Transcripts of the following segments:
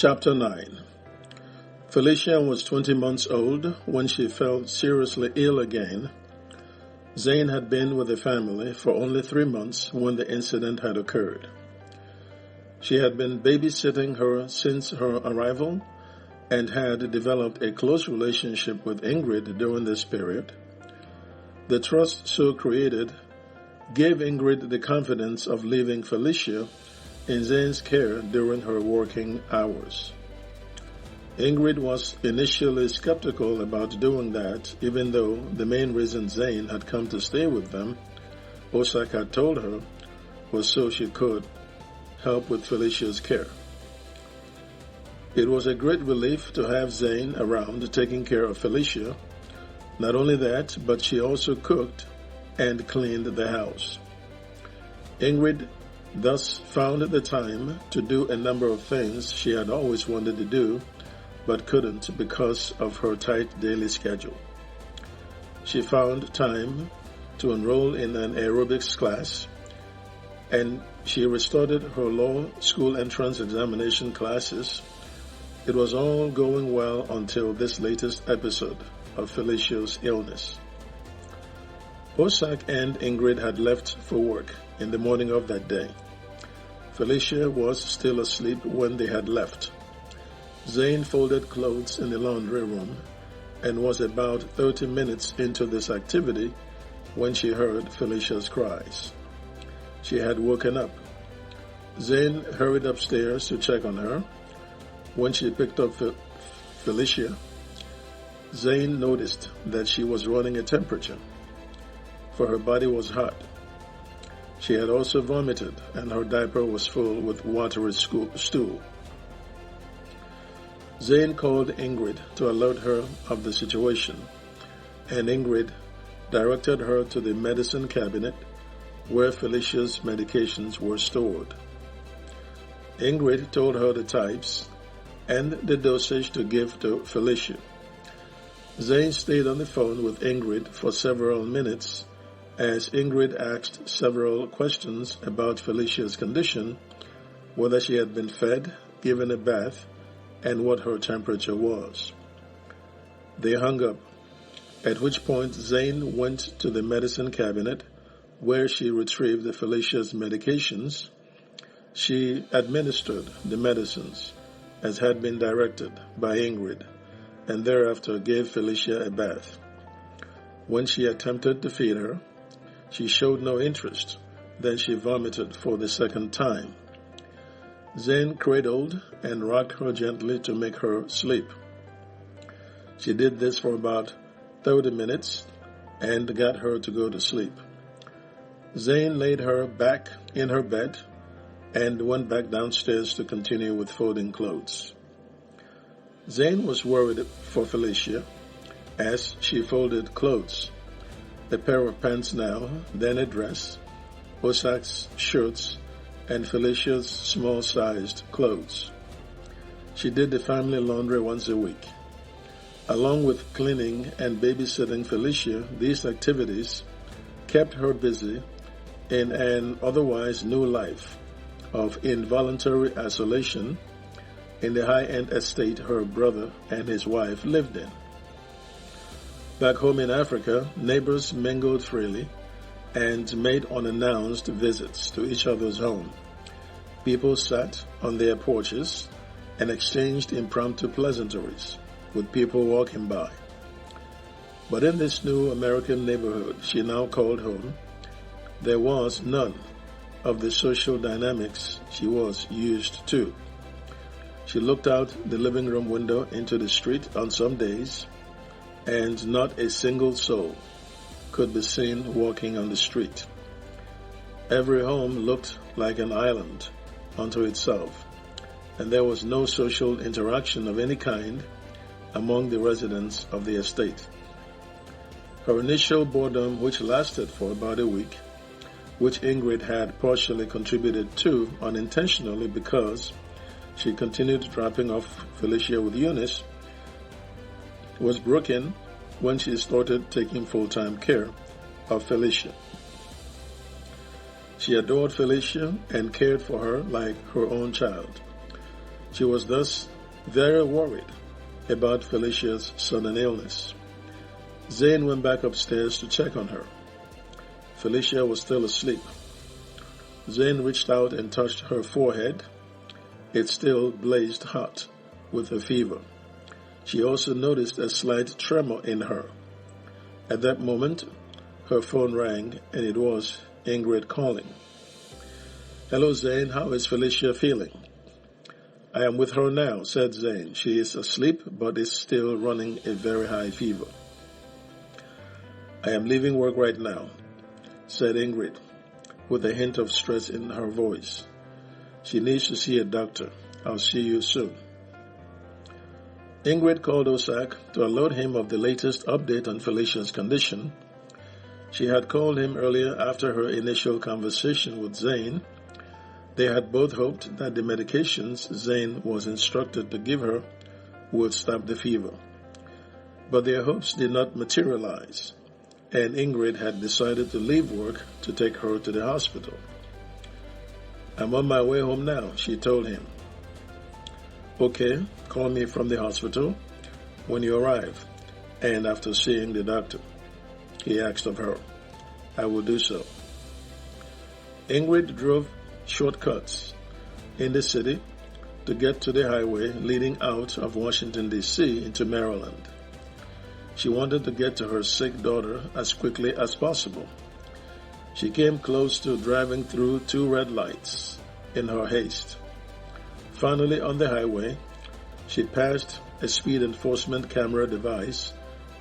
Chapter 9. Felicia was 20 months old when she fell seriously ill again. Zane had been with the family for only 3 months when the incident had occurred. She had been babysitting her since her arrival and had developed a close relationship with Ingrid during this period. The trust so created gave Ingrid the confidence of leaving Felicia in Zane's care during her working hours. Ingrid was initially skeptical about doing that, even though the main reason Zane had come to stay with them, Osak had told her, was so she could help with Felicia's care. It was a great relief to have Zane around taking care of Felicia. Not only that, but she also cooked and cleaned the house. Ingrid thus found the time to do a number of things she had always wanted to do, but couldn't because of her tight daily schedule. She found time to enroll in an aerobics class, and she restarted her law school entrance examination classes. It was all going well until this latest episode of Felicia's illness. Osak and Ingrid had left for work in the morning of that day. Felicia was still asleep when they had left. Zane folded clothes in the laundry room and was about 30 minutes into this activity when she heard Felicia's cries. She had woken up. Zane hurried upstairs to check on her. When she picked up Felicia, Zane noticed that she was running a temperature, for her body was hot. She had also vomited, and her diaper was full with watery stool. Zane called Ingrid to alert her of the situation, and Ingrid directed her to the medicine cabinet where Felicia's medications were stored. Ingrid told her the types and the dosage to give to Felicia. Zane stayed on the phone with Ingrid for several minutes as Ingrid asked several questions about Felicia's condition, whether she had been fed, given a bath, and what her temperature was. They hung up, at which point Zane went to the medicine cabinet where she retrieved Felicia's medications. She administered the medicines as had been directed by Ingrid, and thereafter gave Felicia a bath. When she attempted to feed her, she showed no interest. Then she vomited for the second time. Zane cradled and rocked her gently to make her sleep. She did this for about 30 minutes and got her to go to sleep. Zane laid her back in her bed and went back downstairs to continue with folding clothes. Zane was worried for Felicia as she folded clothes. A pair of pants now, then a dress, Osak's shirts, and Felicia's small-sized clothes. She did the family laundry once a week. Along with cleaning and babysitting Felicia, these activities kept her busy in an otherwise new life of involuntary isolation in the high-end estate her brother and his wife lived in. Back home in Africa, neighbors mingled freely and made unannounced visits to each other's home. People sat on their porches and exchanged impromptu pleasantries with people walking by. But in this new American neighborhood she now called home, there was none of the social dynamics she was used to. She looked out the living room window into the street on some days, and not a single soul could be seen walking on the street. Every home looked like an island unto itself, and there was no social interaction of any kind among the residents of the estate. Her initial boredom, which lasted for about a week, which Ingrid had partially contributed to unintentionally because she continued dropping off Felicia with Eunice, was broken when she started taking full-time care of Felicia. She adored Felicia and cared for her like her own child. She was thus very worried about Felicia's sudden illness. Zane went back upstairs to check on her. Felicia was still asleep. Zane reached out and touched her forehead. It still blazed hot with a fever. She also noticed a slight tremor in her. At that moment, her phone rang, and it was Ingrid calling. "Hello, Zane. How is Felicia feeling?" "I am with her now," said Zane. "She is asleep, but is still running a very high fever." "I am leaving work right now," said Ingrid, with a hint of stress in her voice. "She needs to see a doctor. I'll see you soon." Ingrid called Osak to alert him of the latest update on Felicia's condition. She had called him earlier after her initial conversation with Zane. They had both hoped that the medications Zane was instructed to give her would stop the fever. But their hopes did not materialize, and Ingrid had decided to leave work to take her to the hospital. "I'm on my way home now," she told him. "Okay, call me from the hospital when you arrive, and after seeing the doctor," he asked of her. "I will do so." Ingrid drove shortcuts in the city to get to the highway leading out of Washington, D.C. into Maryland. She wanted to get to her sick daughter as quickly as possible. She came close to driving through 2 red lights in her haste. Finally, on the highway, she passed a speed enforcement camera device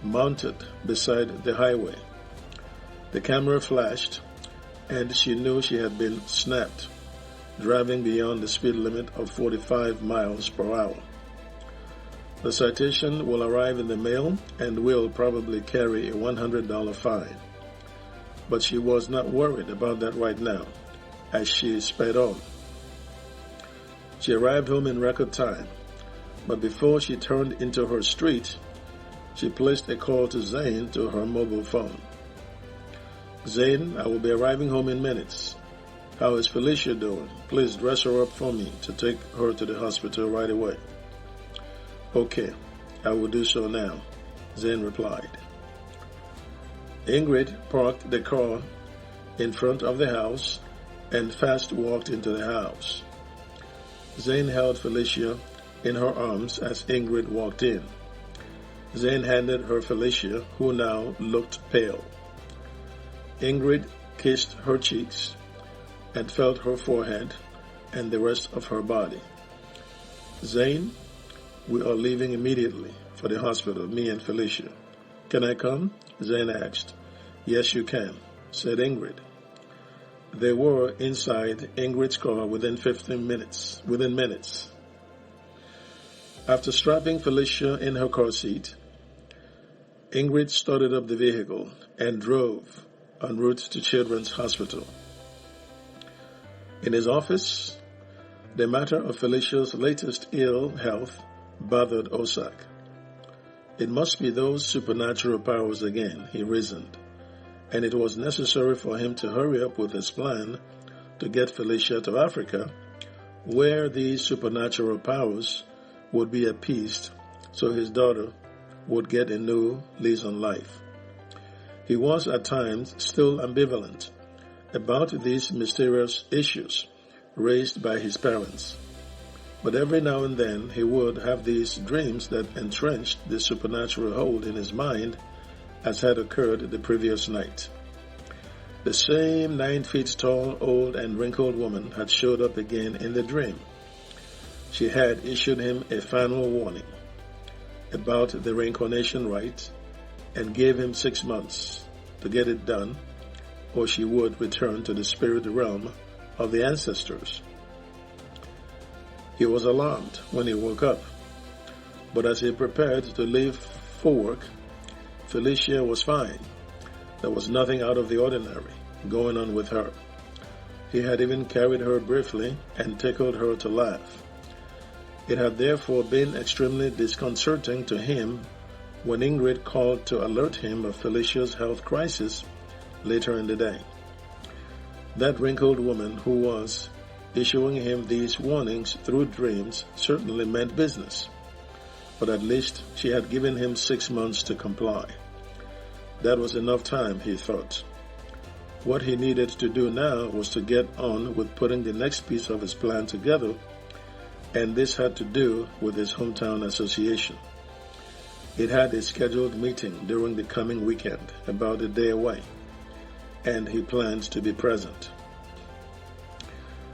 mounted beside the highway. The camera flashed, and she knew she had been snapped, driving beyond the speed limit of 45 miles per hour. The citation will arrive in the mail and will probably carry a $100 fine. But she was not worried about that right now, as she sped on. She arrived home in record time, but before she turned into her street, she placed a call to Zane to her mobile phone. "Zane, I will be arriving home in minutes. How is Felicia doing? Please dress her up for me to take her to the hospital right away." "Okay, I will do so now," Zane replied. Ingrid parked the car in front of the house and fast walked into the house. Zane held Felicia in her arms as Ingrid walked in. Zane handed her Felicia, who now looked pale. Ingrid kissed her cheeks and felt her forehead and the rest of her body. "Zane, we are leaving immediately for the hospital, me and Felicia. Can I come?" Zane asked. "Yes, you can," said Ingrid. They were inside Ingrid's car within minutes. After strapping Felicia in her car seat, Ingrid started up the vehicle and drove en route to Children's Hospital. In his office, the matter of Felicia's latest ill health bothered Osak. It must be those supernatural powers again, he reasoned, and it was necessary for him to hurry up with his plan to get Felicia to Africa, where these supernatural powers would be appeased so his daughter would get a new lease on life. He was at times still ambivalent about these mysterious issues raised by his parents, but every now and then he would have these dreams that entrenched the supernatural hold in his mind as had occurred the previous night. The same 9 feet tall, old and wrinkled woman had showed up again in the dream. She had issued him a final warning about the reincarnation rite and gave him 6 months to get it done, or she would return to the spirit realm of the ancestors. He was alarmed when he woke up, but as he prepared to leave for work, Felicia was fine. There was nothing out of the ordinary going on with her. He had even carried her briefly and tickled her to laugh. It had therefore been extremely disconcerting to him when Ingrid called to alert him of Felicia's health crisis later in the day. That wrinkled woman who was issuing him these warnings through dreams certainly meant business. but at least she had given him 6 months to comply. That was enough time, he thought. What he needed to do now was to get on with putting the next piece of his plan together, and this had to do with his hometown association. It had a scheduled meeting during the coming weekend, about a day away, and he planned to be present.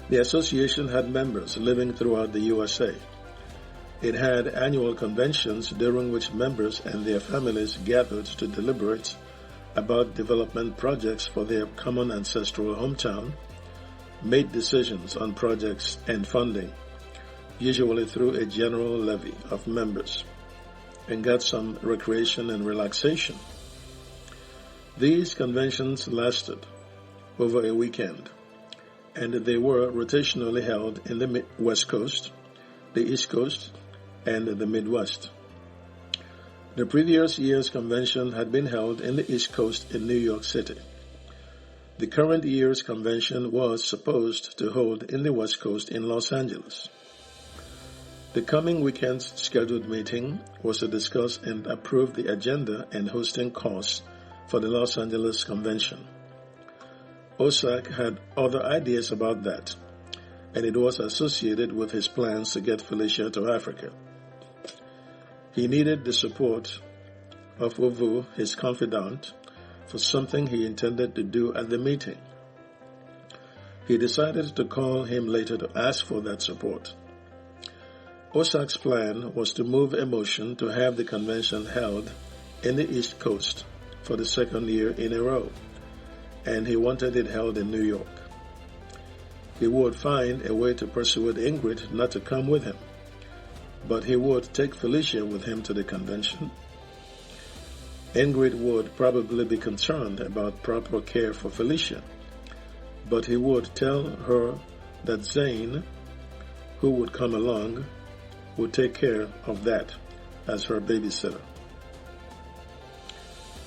The association had members living throughout the USA. It had annual conventions during which members and their families gathered to deliberate about development projects for their common ancestral hometown, made decisions on projects and funding, usually through a general levy of members, and got some recreation and relaxation. These conventions lasted over a weekend, and they were rotationally held in the West Coast, the East Coast, and the Midwest. The previous year's convention had been held in the East Coast in New York City. The current year's convention was supposed to hold in the West Coast in Los Angeles. The coming weekend's scheduled meeting was to discuss and approve the agenda and hosting costs for the Los Angeles convention. Osak had other ideas about that, and it was associated with his plans to get Felicia to Africa. He needed the support of Ovu, his confidant, for something he intended to do at the meeting. He decided to call him later to ask for that support. Osak's plan was to move a motion to have the convention held in the East Coast for the second year in a row, and he wanted it held in New York. He would find a way to persuade Ingrid not to come with him, but he would take Felicia with him to the convention. Ingrid would probably be concerned about proper care for Felicia, but he would tell her that Zane, who would come along, would take care of that as her babysitter.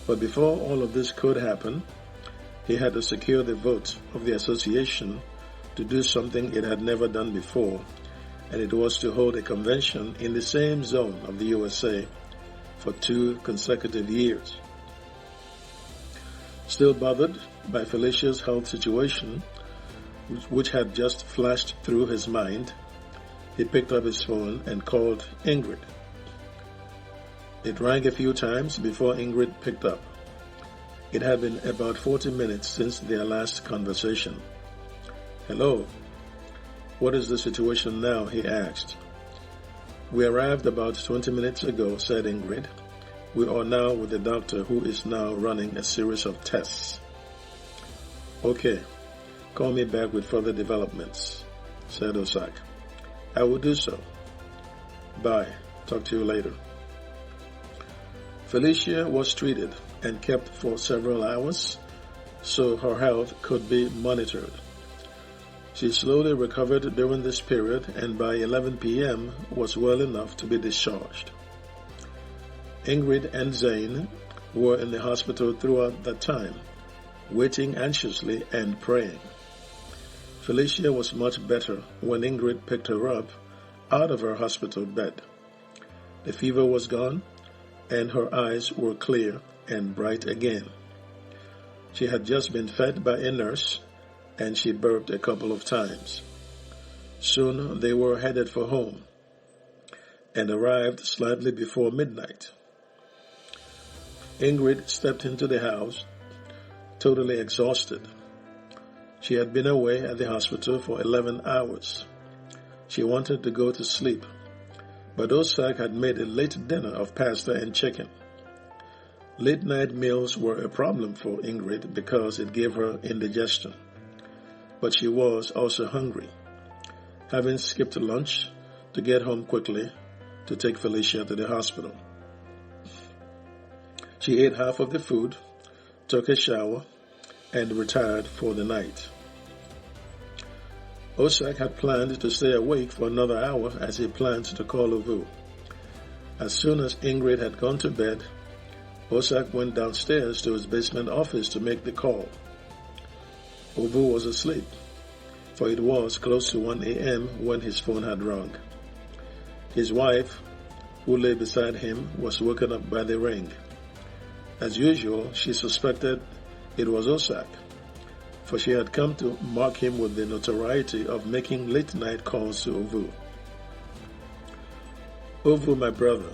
But before all of this could happen, he had to secure the vote of the association to do something it had never done before, and it was to hold a convention in the same zone of the USA for 2 consecutive years. Still bothered by Felicia's health situation, which had just flashed through his mind, he picked up his phone and called Ingrid. It rang a few times before Ingrid picked up. It had been about 40 minutes since their last conversation. "Hello. What is the situation now?" he asked. "We arrived about 20 minutes ago," said Ingrid. "We are now with the doctor who is now running a series of tests." "Okay. Call me back with further developments," said Osak. "I will do so. Bye. Talk to you later." Felicia was treated and kept for several hours so her health could be monitored. She slowly recovered during this period, and by 11 p.m. was well enough to be discharged. Ingrid and Zane were in the hospital throughout that time, waiting anxiously and praying. Felicia was much better when Ingrid picked her up out of her hospital bed. The fever was gone, and her eyes were clear and bright again. She had just been fed by a nurse, and she burped a couple of times. Soon they were headed for home, and arrived slightly before midnight. Ingrid stepped into the house, totally exhausted. She had been away at the hospital for 11 hours. She wanted to go to sleep, but Osak had made a late dinner of pasta and chicken. Late-night meals were a problem for Ingrid because it gave her indigestion. But she was also hungry, having skipped lunch to get home quickly to take Felicia to the hospital. She ate half of the food, took a shower, and retired for the night. Osak had planned to stay awake for another hour as he planned to call Ovu. As soon as Ingrid had gone to bed, Osak went downstairs to his basement office to make the call. Ovu was asleep, for it was close to 1 a.m. when his phone had rung. His wife who lay beside him, was woken up by the ring. As usual, she suspected it was Osak, for she had come to mock him with the notoriety of making late-night calls to Ovu. Ovu, my brother,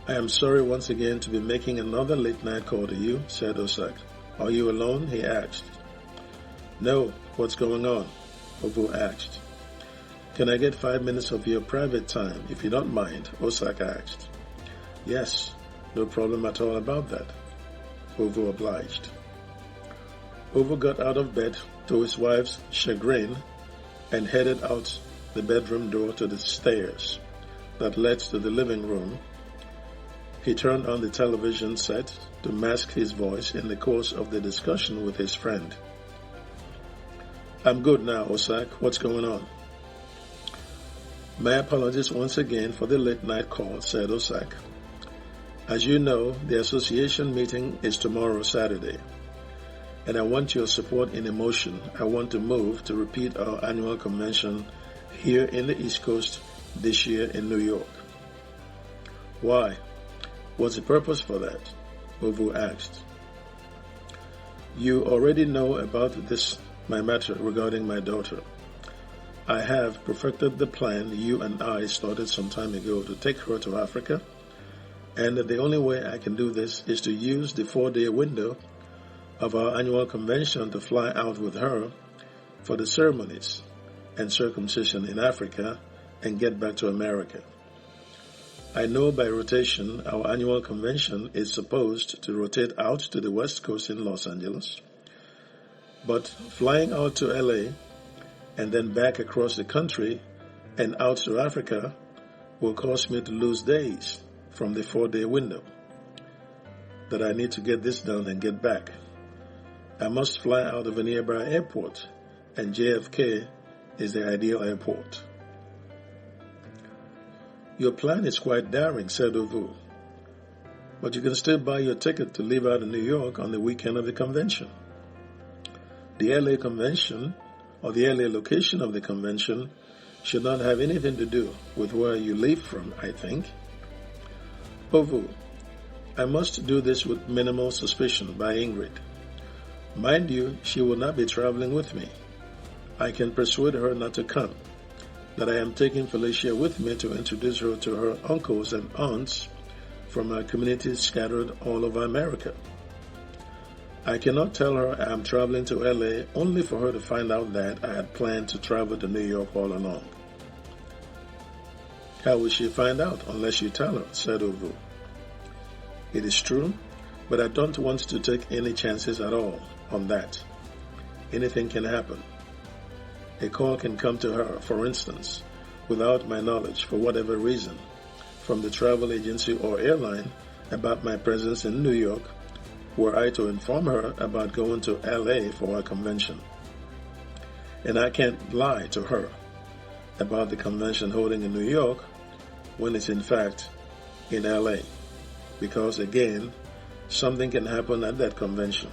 I am sorry once again to be making another late-night call to you, said Osak. Are you alone? He asked. No, what's going on? Ovu asked. Can I get 5 minutes of your private time, if you don't mind? Osak asked. Yes, no problem at all about that. Ovu obliged. Ovu got out of bed to his wife's chagrin and headed out the bedroom door to the stairs that led to the living room. He turned on the television set to mask his voice in the course of the discussion with his friend. I'm good now, Osak. What's going on? My apologies once again for the late-night call, said Osak. As you know, the association meeting is tomorrow, Saturday, and I want your support in a motion. I want to move to repeat our annual convention here in the East Coast this year in New York. Why? What's the purpose for that? Ovu asked. You already know about this, my matter regarding my daughter. I have perfected the plan you and I started some time ago to take her to Africa, and the only way I can do this is to use the 4-day window of our annual convention to fly out with her for the ceremonies and circumcision in Africa and get back to America. I know by rotation our annual convention is supposed to rotate out to the West Coast in Los Angeles, but flying out to LA and then back across the country and out to Africa will cause me to lose days from the 4-day window that I need to get this done and get back. I must fly out of a nearby airport, and JFK is the ideal airport. Your plan is quite daring, said Ovu, but you can still buy your ticket to leave out of New York on the weekend of the convention. The LA convention, or the LA location of the convention, should not have anything to do with where you leave from, I think. Ovu, I must do this with minimal suspicion by Ingrid. Mind you, she will not be traveling with me. I can persuade her not to come, that I am taking Felicia with me to introduce her to her uncles and aunts from our communities scattered all over America. I cannot tell her I am traveling to LA only for her to find out that I had planned to travel to New York all along. How will she find out unless you tell her, said Ovu. It is true, but I don't want to take any chances at all on that. Anything can happen. A call can come to her, for instance, without my knowledge, for whatever reason, from the travel agency or airline about my presence in New York, were I to inform her about going to LA for our convention. And I can't lie to her about the convention holding in New York when it's in fact in LA, because again, something can happen at that convention.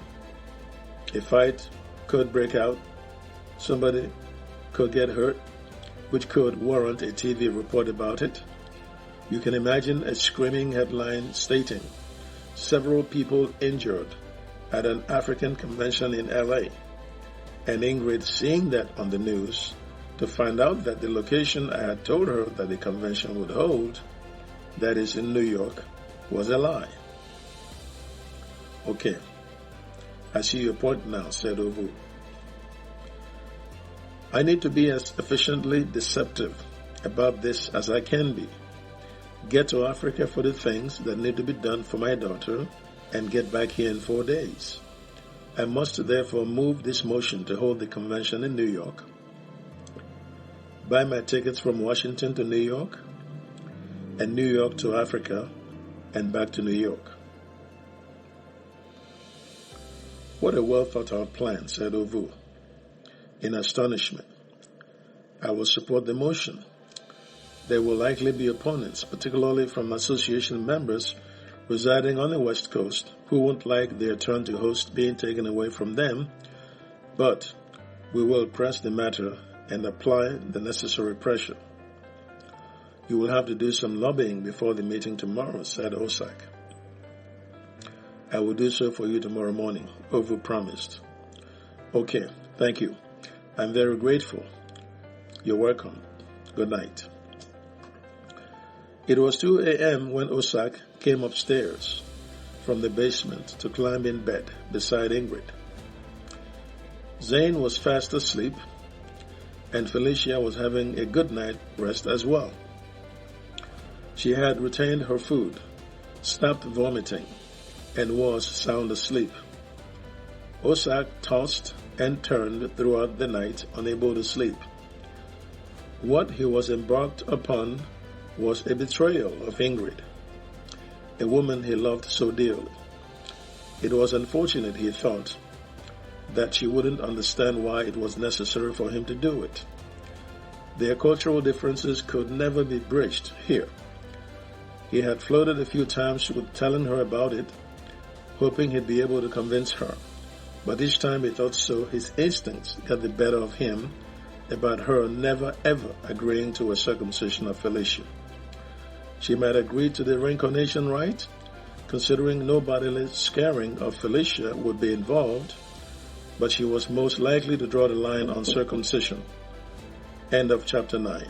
A fight could break out, somebody could get hurt, which could warrant a TV report about it. You can imagine a screaming headline stating, several people injured at an African convention in LA, and Ingrid seeing that on the news to find out that the location I had told her that the convention would hold, that is in New York, was a lie. Okay, I see your point now, said Ovu. I need to be as efficiently deceptive about this as I can be. Get to Africa for the things that need to be done for my daughter and get back here in 4 days. I must therefore move this motion to hold the convention in New York, buy my tickets from Washington to New York, and New York to Africa, and back to New York. What a well-thought-out plan, said Ovu, in astonishment. I will support the motion. There will likely be opponents, particularly from association members residing on the West Coast, who won't like their turn to host being taken away from them, but we will press the matter and apply the necessary pressure. You will have to do some lobbying before the meeting tomorrow, said Osak. I will do so for you tomorrow morning, Ovu promised. Okay, thank you. I'm very grateful. You're welcome. Good night. It was 2 a.m. when Osak came upstairs from the basement to climb in bed beside Ingrid. Zane was fast asleep, and Felicia was having a good night rest as well. She had retained her food, stopped vomiting, and was sound asleep. Osak tossed and turned throughout the night, unable to sleep. What he was embarked upon was a betrayal of Ingrid, a woman he loved so dearly. It was unfortunate, he thought, that she wouldn't understand why it was necessary for him to do it. Their cultural differences could never be bridged here. He had flirted a few times with telling her about it, hoping he'd be able to convince her. But each time he thought so, his instincts got the better of him about her never ever agreeing to a circumcision of Felicia. She might agree to the reincarnation rite, considering no bodily scarring of Felicia would be involved, but she was most likely to draw the line on circumcision. End of chapter 9.